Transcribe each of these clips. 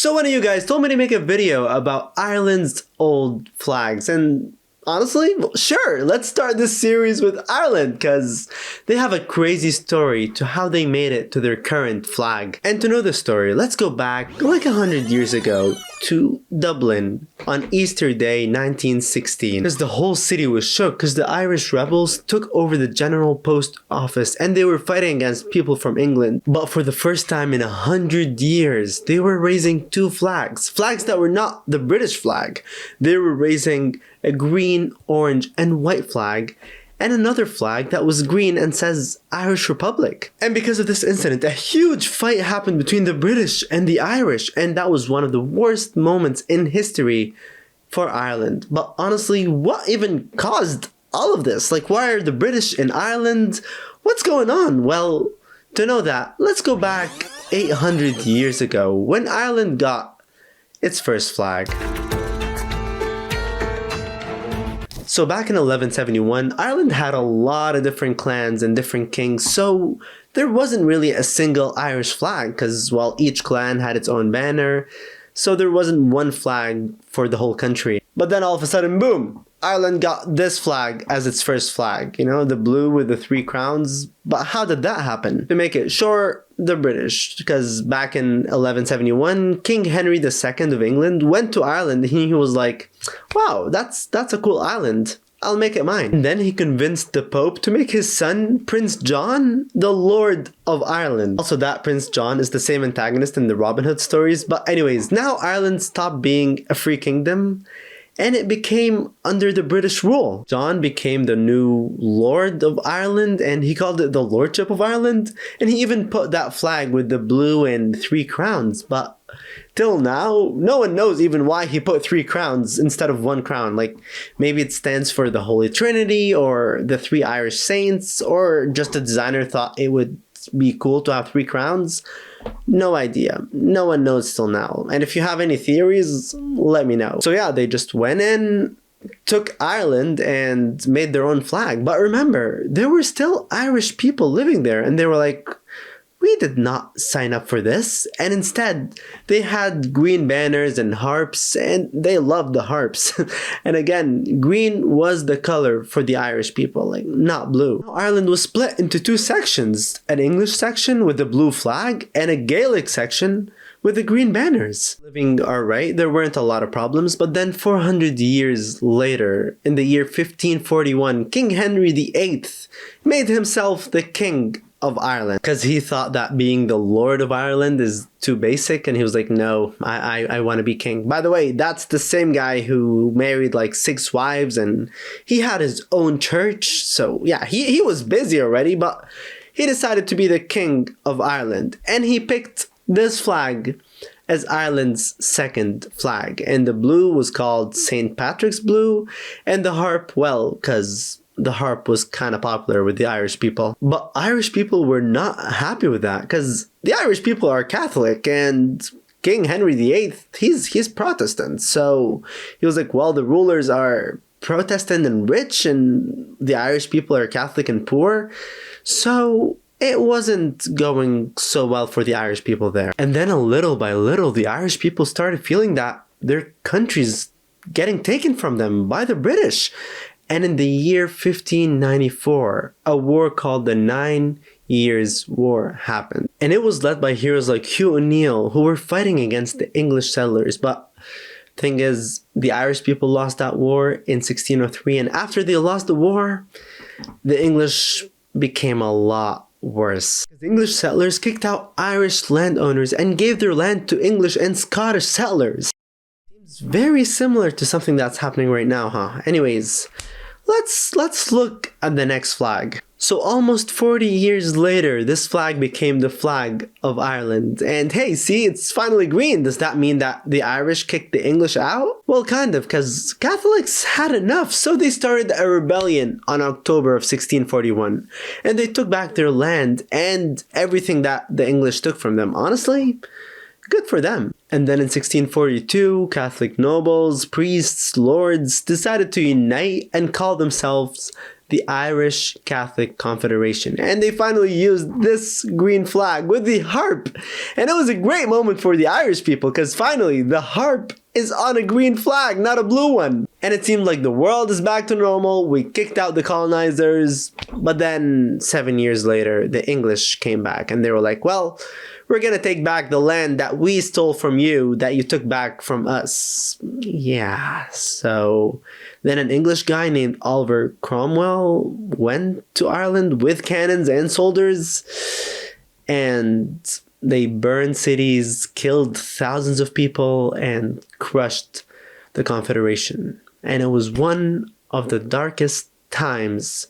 So one of you guys told me to make a video about Ireland's old flags, and honestly, sure, let's start this series with Ireland because they have a crazy story to how they made it to their current flag. And to know the story, let's go back like 100 years ago to Dublin on Easter Day 1916, because the whole city was shook because the Irish rebels took over the General Post Office and they were fighting against people from England. But for the first time in 100 years, they were raising two flags that were not the British flag. They were raising a green, orange, and white flag, and another flag that was green and says Irish Republic. And because of this incident, a huge fight happened between the British and the Irish, and that was one of the worst moments in history for Ireland. But honestly, what even caused all of this? Like, why are the British in Ireland? What's going on? Well, to know that, let's go back 800 years ago when Ireland got its first flag. So back in 1171, Ireland had a lot of different clans and different kings, so there wasn't really a single Irish flag because, well, each clan had its own banner, so there wasn't one flag for the whole country. But then all of a sudden, boom! Ireland got this flag as its first flag, you know, the blue with the three crowns. But how did that happen? To make it short, the British, because back in 1171, King Henry II of England went to Ireland and he was like, wow, that's a cool island. I'll make it mine. And then he convinced the Pope to make his son, Prince John, the Lord of Ireland. Also, that Prince John is the same antagonist in the Robin Hood stories. But anyways, now Ireland stopped being a free kingdom and it became under the British rule. John became the new Lord of Ireland and he called it the Lordship of Ireland. And he even put that flag with the blue and three crowns. But till now, no one knows even why he put three crowns instead of one crown. Like, maybe it stands for the Holy Trinity or the three Irish saints, or just the designer thought it would be cool to have three crowns. No idea. No one knows till now. And if you have any theories, let me know. So yeah, they just went in, took Ireland and made their own flag. But remember, there were still Irish people living there and they were like, we did not sign up for this. And instead, they had green banners and harps, and they loved the harps. And again, green was the color for the Irish people, like not blue. Ireland was split into two sections, an English section with the blue flag and a Gaelic section with the green banners. Living alright, there weren't a lot of problems, but then 400 years later, in the year 1541, King Henry VIII made himself the King of Ireland because he thought that being the Lord of Ireland is too basic, and he was like, no, I want to be king. By the way, that's the same guy who married like 6 wives and he had his own church. So yeah, he was busy already, but he decided to be the King of Ireland and he picked this flag as Ireland's second flag, and the blue was called St. Patrick's blue, and the harp, well, because the harp was kind of popular with the Irish people. But Irish people were not happy with that because the Irish people are Catholic and King Henry VIII, he's Protestant. So he was like, well, the rulers are Protestant and rich and the Irish people are Catholic and poor. So it wasn't going so well for the Irish people there. And then little by little, the Irish people started feeling that their country's getting taken from them by the British. And in the year 1594, a war called the 9 Years' War happened. And it was led by heroes like Hugh O'Neill, who were fighting against the English settlers. But thing is, the Irish people lost that war in 1603. And after they lost the war, the English became a lot worse. The English settlers kicked out Irish landowners and gave their land to English and Scottish settlers. Seems very similar to something that's happening right now, huh? Anyways, let's look at the next flag. So almost 40 years later, this flag became the flag of Ireland. And hey, see, it's finally green. Does that mean that the Irish kicked the English out? Well, kind of, because Catholics had enough. So they started a rebellion on October of 1641. And they took back their land and everything that the English took from them. Honestly, good for them. And then in 1642, Catholic nobles, priests, lords decided to unite and call themselves the Irish Catholic Confederation. And they finally used this green flag with the harp. And it was a great moment for the Irish people because finally the harp is on a green flag, not a blue one. And it seemed like the world is back to normal. We kicked out the colonizers. But then 7 years later, the English came back and they were like, well, we're going to take back the land that we stole from you, that you took back from us. Yeah, so then an English guy named Oliver Cromwell went to Ireland with cannons and soldiers, and they burned cities, killed thousands of people, and crushed the Confederation. And it was one of the darkest times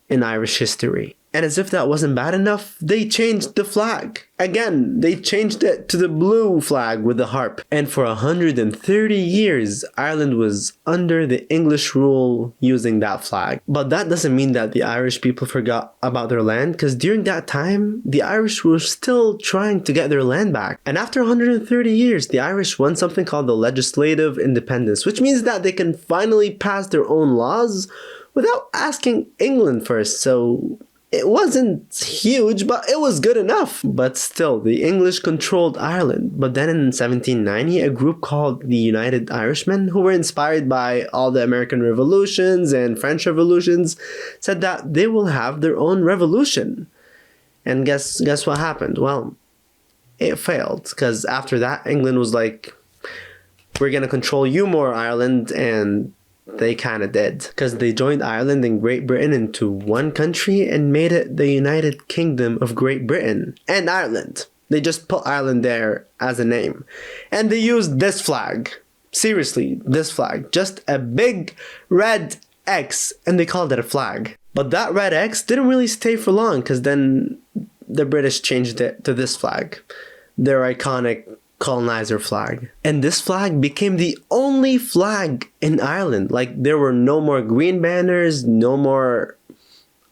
in Irish history. And as if that wasn't bad enough, they changed the flag. Again, they changed it to the blue flag with the harp. And for 130 years, Ireland was under the English rule using that flag. But that doesn't mean that the Irish people forgot about their land, because during that time, the Irish were still trying to get their land back. And after 130 years, the Irish won something called the legislative independence, which means that they can finally pass their own laws without asking England first. So it wasn't huge, but it was good enough. But still, the English controlled Ireland. But then in 1790, a group called the United Irishmen, who were inspired by all the American revolutions and French revolutions, said that they will have their own revolution. And guess what happened? Well, it failed, because after that, England was like, we're going to control you more, Ireland, and they kind of did, because they joined Ireland and Great Britain into one country and made it the United Kingdom of Great Britain and Ireland. They just put Ireland there as a name. And they used this flag. Seriously, this flag. Just a big red X, and they called it a flag. But that red X didn't really stay for long, because then the British changed it to this flag, their iconic colonizer flag. And this flag became the only flag in Ireland. Like, there were no more green banners, no more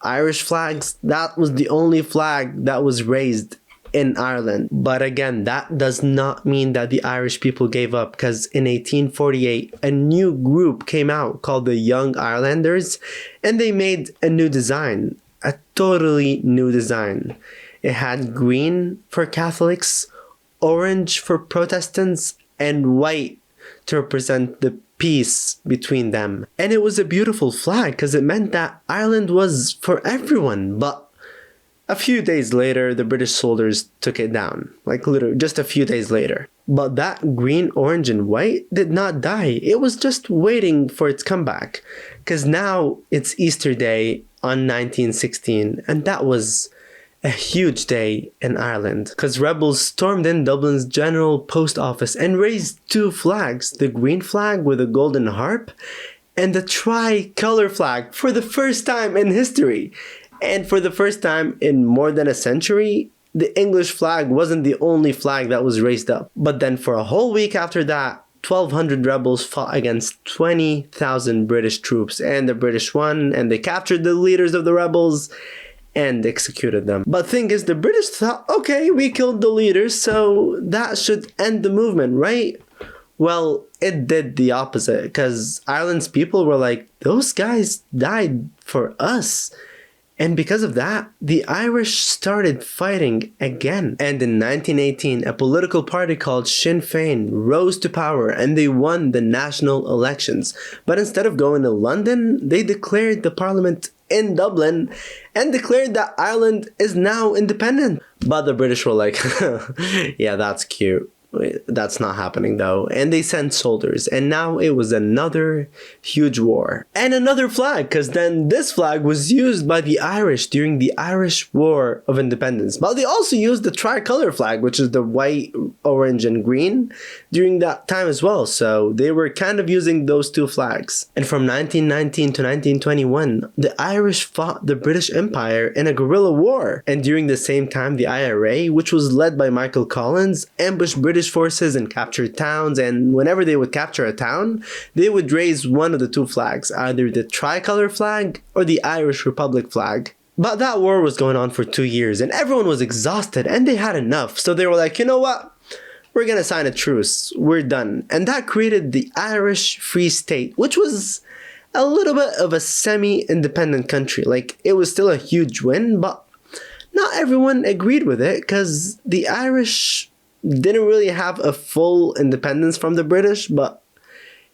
Irish flags. That was the only flag that was raised in Ireland. But again, that does not mean that the Irish people gave up, because in 1848 a new group came out called the Young Irelanders, and they made a new design, a totally new design. It had green for Catholics, orange for Protestants, and white to represent the peace between them. And it was a beautiful flag, because it meant that Ireland was for everyone. But a few days later, the British soldiers took it down. Like, literally just a few days later. But that green, orange, and white did not die. It was just waiting for its comeback, because now it's Easter Day on 1916, and that was a huge day in Ireland, because rebels stormed in Dublin's General Post Office and raised two flags, the green flag with a golden harp and the tricolor flag, for the first time in history. And for the first time in more than a century, the English flag wasn't the only flag that was raised up. But then for a whole week after that, 1,200 rebels fought against 20,000 British troops, and the British won, and they captured the leaders of the rebels and executed them. But thing is, the British thought, okay, we killed the leaders, so that should end the movement, right? Well, it did the opposite, because Ireland's people were like, those guys died for us. And because of that, the Irish started fighting again. And in 1918, a political party called Sinn Féin rose to power, and they won the national elections. But instead of going to London, they declared the parliament in Dublin and declared that Ireland is now independent. But the British were like, yeah, that's cute. That's not happening though. And they sent soldiers, and now it was another huge war. And another flag, because then this flag was used by the Irish during the Irish War of Independence. But they also used the tricolor flag, which is the white, orange, and green, during that time as well. So they were kind of using those two flags. And from 1919 to 1921, the Irish fought the British Empire in a guerrilla war. And during the same time, the IRA, which was led by Michael Collins, ambushed British forces and captured towns, and whenever they would capture a town, they would raise one of the two flags, either the tricolor flag or the Irish Republic flag. But that war was going on for 2 years, and everyone was exhausted, and they had enough, so they were like, you know what? We're gonna sign a truce. We're done. And that created the Irish Free State, which was a little bit of a semi-independent country. Like, it was still a huge win, but not everyone agreed with it because the Irish didn't really have a full independence from the British, but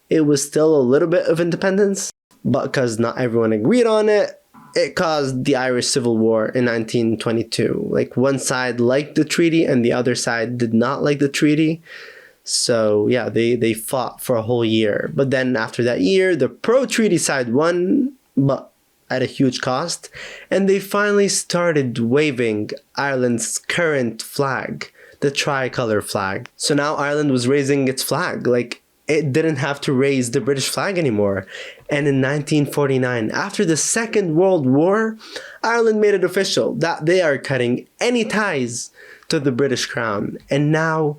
it was still a little bit of independence. But because not everyone agreed on it, it caused the Irish Civil War in 1922. Like, one side liked the treaty and the other side did not like the treaty. So yeah, they fought for a whole year. But then after that year, the pro-treaty side won, but at a huge cost. And they finally started waving Ireland's current flag, the tricolor flag. So now Ireland was raising its flag. Like, it didn't have to raise the British flag anymore. And in 1949, after the Second World War, Ireland made it official that they are cutting any ties to the British crown. And now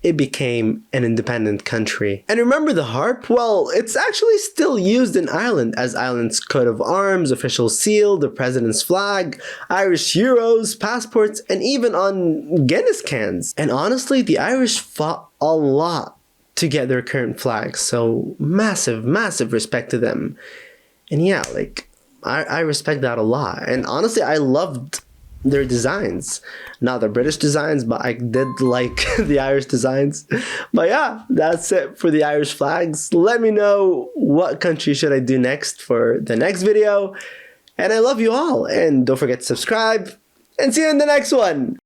it became an independent country. And remember the harp? Well, it's actually still used in Ireland as Ireland's coat of arms, official seal, the president's flag, Irish euros, passports, and even on Guinness cans. And honestly, the Irish fought a lot to get their current flag. So massive respect to them. And yeah, like, I respect that a lot. And honestly, I loved their designs. Not the British designs, but I did like the Irish designs. But yeah, that's it for the Irish flags. Let me know what country should I do next for the next video. And I love you all. And don't forget to subscribe. And see you in the next one.